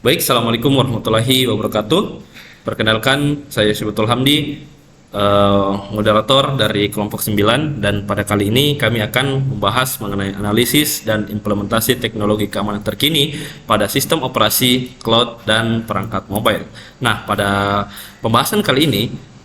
Baik, Assalamualaikum warahmatullahi wabarakatuh. Perkenalkan, saya Syibtul Hamdi, moderator dari kelompok 9, dan pada kali ini kami akan membahas mengenai analisis dan implementasi teknologi keamanan terkini pada sistem operasi cloud dan perangkat mobile. Nah, pada pembahasan kali ini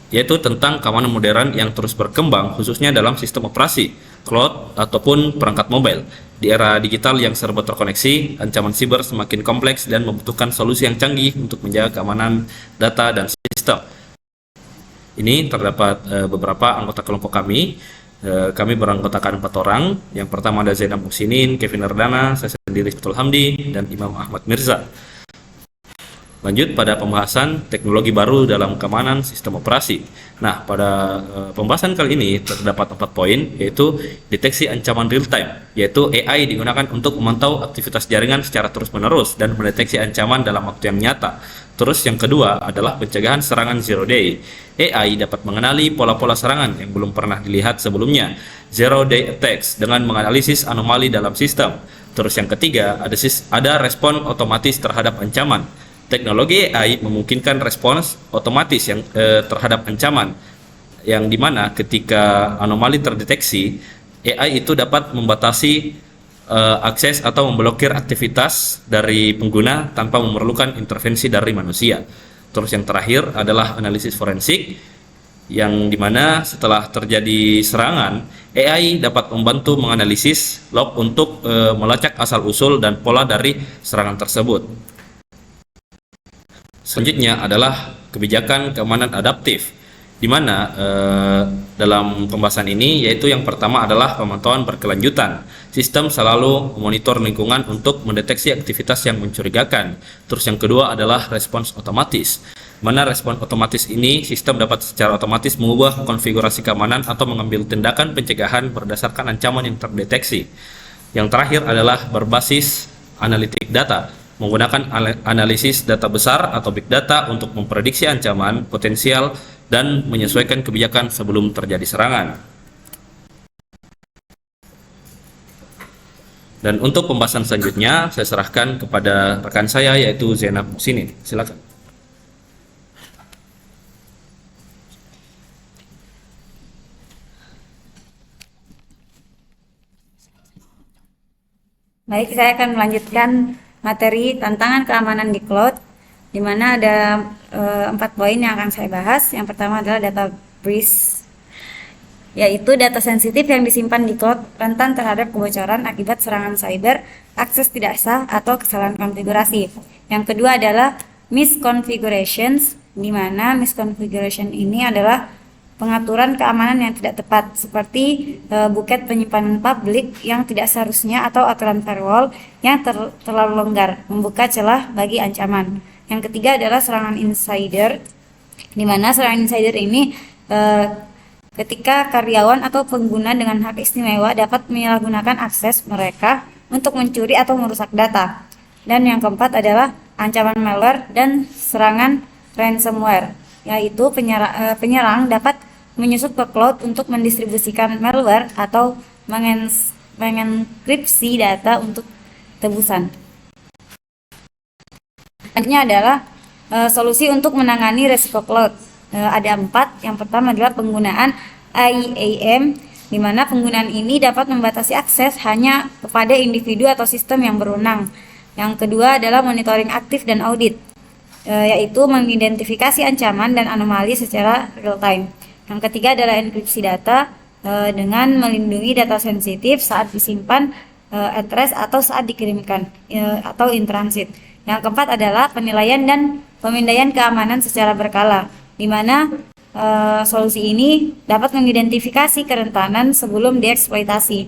yaitu tentang keamanan modern yang terus berkembang khususnya dalam sistem operasi cloud ataupun perangkat mobile. Di era digital yang serba terkoneksi, ancaman siber semakin kompleks dan membutuhkan solusi yang canggih untuk menjaga keamanan data dan sistem. Ini terdapat beberapa anggota kelompok kami. Kami beranggotakan 4 orang. Yang pertama ada Zainab Muhsinin, Kevin Ardana, saya sendiri Syibtul Hamdi, dan Imam Ahmad Mirza. Lanjut pada pembahasan teknologi baru dalam keamanan sistem operasi. Nah, pada pembahasan kali ini terdapat 4 poin, yaitu deteksi ancaman real time, yaitu AI digunakan untuk memantau aktivitas jaringan secara terus-menerus dan mendeteksi ancaman dalam waktu yang nyata. Terus yang kedua adalah pencegahan serangan zero day. AI dapat mengenali pola-pola serangan yang belum pernah dilihat sebelumnya, zero day attacks, dengan menganalisis anomali dalam sistem. Terus yang ketiga ada respon otomatis terhadap ancaman. Teknologi AI memungkinkan respons otomatis yang terhadap ancaman, yang dimana ketika anomali terdeteksi, AI itu dapat membatasi akses atau memblokir aktivitas dari pengguna tanpa memerlukan intervensi dari manusia. Terus yang terakhir adalah analisis forensik, yang dimana setelah terjadi serangan, AI dapat membantu menganalisis log untuk melacak asal-usul dan pola dari serangan tersebut. Selanjutnya adalah kebijakan keamanan adaptif, di mana dalam pembahasan ini yaitu yang pertama adalah pemantauan berkelanjutan. Sistem selalu memonitor lingkungan untuk mendeteksi aktivitas yang mencurigakan. Terus yang kedua adalah respons otomatis, mana respons otomatis ini sistem dapat secara otomatis mengubah konfigurasi keamanan atau mengambil tindakan pencegahan berdasarkan ancaman yang terdeteksi. Yang terakhir adalah berbasis analitik data, menggunakan analisis data besar atau big data untuk memprediksi ancaman potensial dan menyesuaikan kebijakan sebelum terjadi serangan. Dan untuk pembahasan selanjutnya, saya serahkan kepada rekan saya yaitu Zainab Muhsinin. Silakan. Baik, saya akan melanjutkan materi tantangan keamanan di cloud, di mana ada 4 poin yang akan saya bahas. Yang pertama adalah data breach, yaitu data sensitif yang disimpan di cloud rentan terhadap kebocoran akibat serangan cyber, akses tidak sah, atau kesalahan konfigurasi. Yang kedua adalah misconfigurations, di mana misconfiguration ini adalah pengaturan keamanan yang tidak tepat, seperti buket penyimpanan publik yang tidak seharusnya, atau aturan firewall yang terlalu longgar, membuka celah bagi ancaman. Yang ketiga adalah serangan insider, di mana serangan insider ini ketika karyawan atau pengguna dengan hak istimewa dapat menyalahgunakan akses mereka untuk mencuri atau merusak data. Dan yang keempat adalah ancaman malware dan serangan ransomware, yaitu penyerang dapat menyusup ke cloud untuk mendistribusikan malware atau mengenkripsi data untuk tebusan. Selanjutnya adalah solusi untuk menangani resiko cloud. Ada 4. Yang pertama adalah penggunaan IAM, di mana penggunaan ini dapat membatasi akses hanya kepada individu atau sistem yang berwenang. Yang kedua adalah monitoring aktif dan audit, yaitu mengidentifikasi ancaman dan anomali secara real time. Yang ketiga adalah enkripsi data dengan melindungi data sensitif saat disimpan at rest atau saat dikirimkan atau in transit. Yang keempat adalah penilaian dan pemindaian keamanan secara berkala, di mana solusi ini dapat mengidentifikasi kerentanan sebelum dieksploitasi.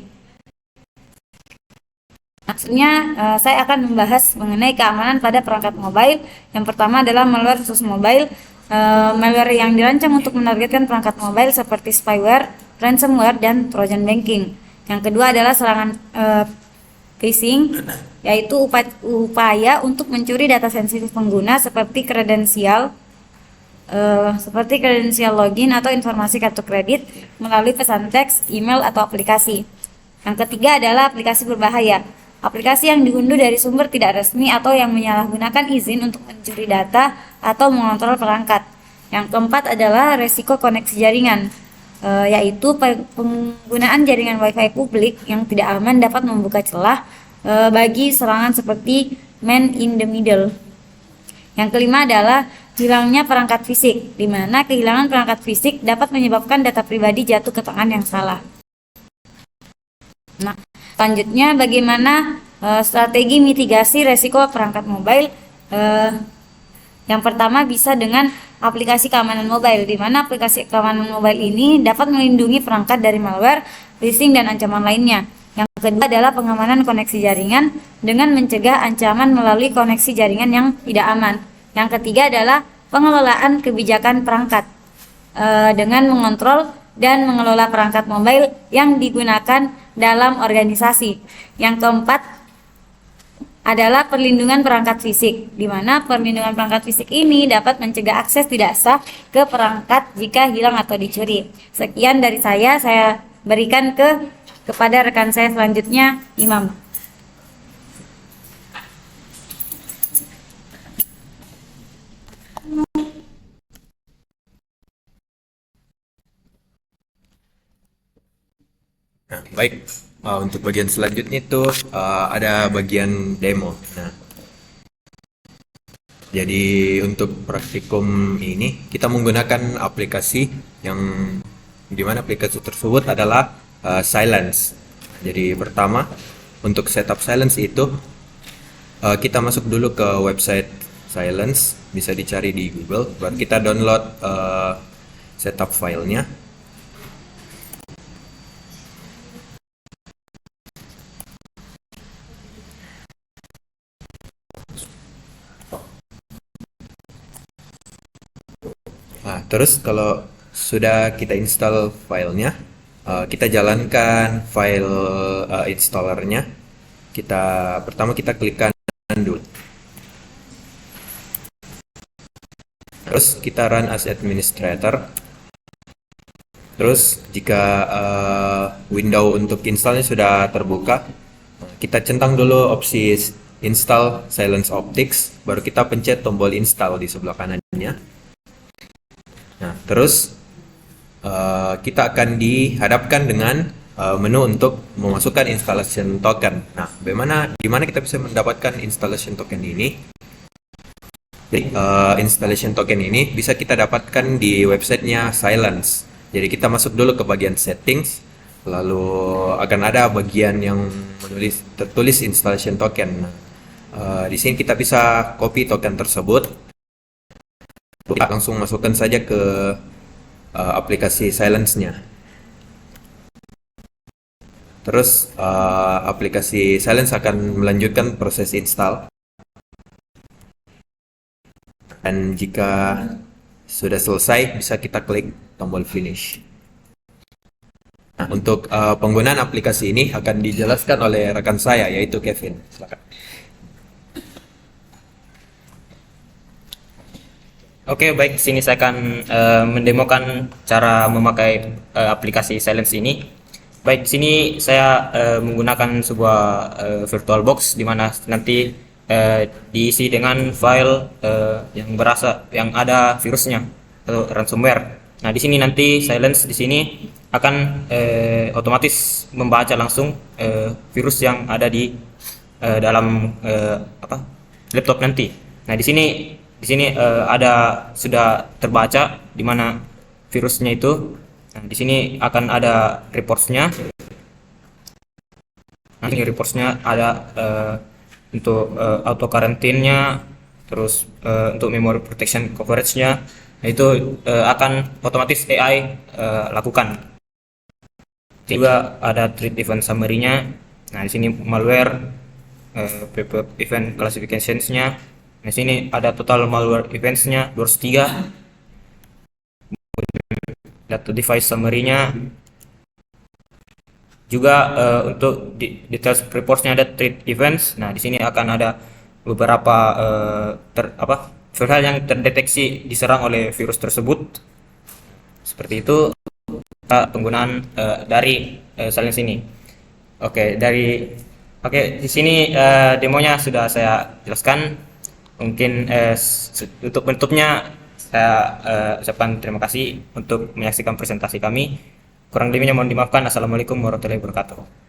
Maksudnya, saya akan membahas mengenai keamanan pada perangkat mobile. Yang pertama adalah malware khusus mobile. Malware yang dirancang untuk menargetkan perangkat mobile seperti spyware, ransomware, dan trojan banking. Yang kedua adalah serangan phishing, yaitu upaya untuk mencuri data sensitif pengguna seperti kredensial login atau informasi kartu kredit melalui pesan teks, email, atau aplikasi. Yang ketiga adalah aplikasi berbahaya. aplikasi yang diunduh dari sumber tidak resmi atau yang menyalahgunakan izin untuk mencuri data atau mengontrol perangkat. Yang keempat adalah resiko koneksi jaringan, yaitu penggunaan jaringan WiFi publik yang tidak aman dapat membuka celah bagi serangan seperti man in the middle. Yang kelima adalah hilangnya perangkat fisik, di mana kehilangan perangkat fisik dapat menyebabkan data pribadi jatuh ke tangan yang salah. Nah, selanjutnya bagaimana strategi mitigasi resiko perangkat mobile? Yang pertama bisa dengan aplikasi keamanan mobile, di mana aplikasi keamanan mobile ini dapat melindungi perangkat dari malware, phishing, dan ancaman lainnya. Yang kedua adalah pengamanan koneksi jaringan dengan mencegah ancaman melalui koneksi jaringan yang tidak aman. Yang ketiga adalah pengelolaan kebijakan perangkat dengan mengontrol dan mengelola perangkat mobile yang digunakan dalam organisasi. Yang keempat adalah perlindungan perangkat fisik, di mana perlindungan perangkat fisik ini dapat mencegah akses tidak sah ke perangkat jika hilang atau dicuri. Sekian dari saya berikan kepada rekan saya selanjutnya, Imam. Nah, baik. Untuk bagian selanjutnya itu ada bagian demo. Nah, jadi untuk praktikum ini kita menggunakan aplikasi yang dimana aplikasi tersebut adalah Silence. Jadi pertama untuk setup Silence itu kita masuk dulu ke website Silence, bisa dicari di Google, baru kita download setup filenya. Nah, terus kalau sudah kita install filenya, kita jalankan file installernya. Pertama kita klikkan dulu. Terus kita run as administrator. Terus jika window untuk installnya sudah terbuka, kita centang dulu opsi install Silence Optics, baru kita pencet tombol install di sebelah kanannya. Nah, terus kita akan dihadapkan dengan menu untuk memasukkan installation token. Nah, di mana kita bisa mendapatkan installation token ini? Jadi, installation token ini bisa kita dapatkan di websitenya Silence. Jadi kita masuk dulu ke bagian settings, lalu akan ada bagian yang tertulis installation token. Nah, di sini kita bisa copy token tersebut. Kita langsung masukkan saja ke aplikasi Silence-nya. Terus aplikasi Silence akan melanjutkan proses install. Dan jika sudah selesai, bisa kita klik tombol finish. Nah, untuk penggunaan aplikasi ini akan dijelaskan oleh rekan saya, yaitu Kevin. Silakan. Oke, baik. Sini saya akan mendemokan cara memakai aplikasi Silence ini. Baik, di sini saya menggunakan sebuah VirtualBox di mana nanti diisi dengan file yang ada virusnya atau ransomware. Nah, di sini nanti Silence di sini akan otomatis membaca langsung virus yang ada di dalam laptop nanti. Nah, di sini ada sudah terbaca di mana virusnya itu. Nah, di sini akan ada reports-nya. Nah, ini reports-nya ada untuk auto quarantine-nya, terus untuk memory protection coverage-nya. Nah, itu akan otomatis AI lakukan. Juga ada threat event summary-nya. Nah, di sini malware, event classifications-nya. Di sini ada total malware events-nya 203. Data device summary-nya. Juga untuk details reports-nya ada threat events. Nah, di sini akan ada beberapa file yang terdeteksi diserang oleh virus tersebut. Seperti itu penggunaan dari Silence ini. Oke, Oke, di sini demonya sudah saya jelaskan. Mungkin untuk penutupnya saya ucapkan terima kasih untuk menyaksikan presentasi kami. Kurang lebihnya mohon dimaafkan. Assalamualaikum warahmatullahi wabarakatuh.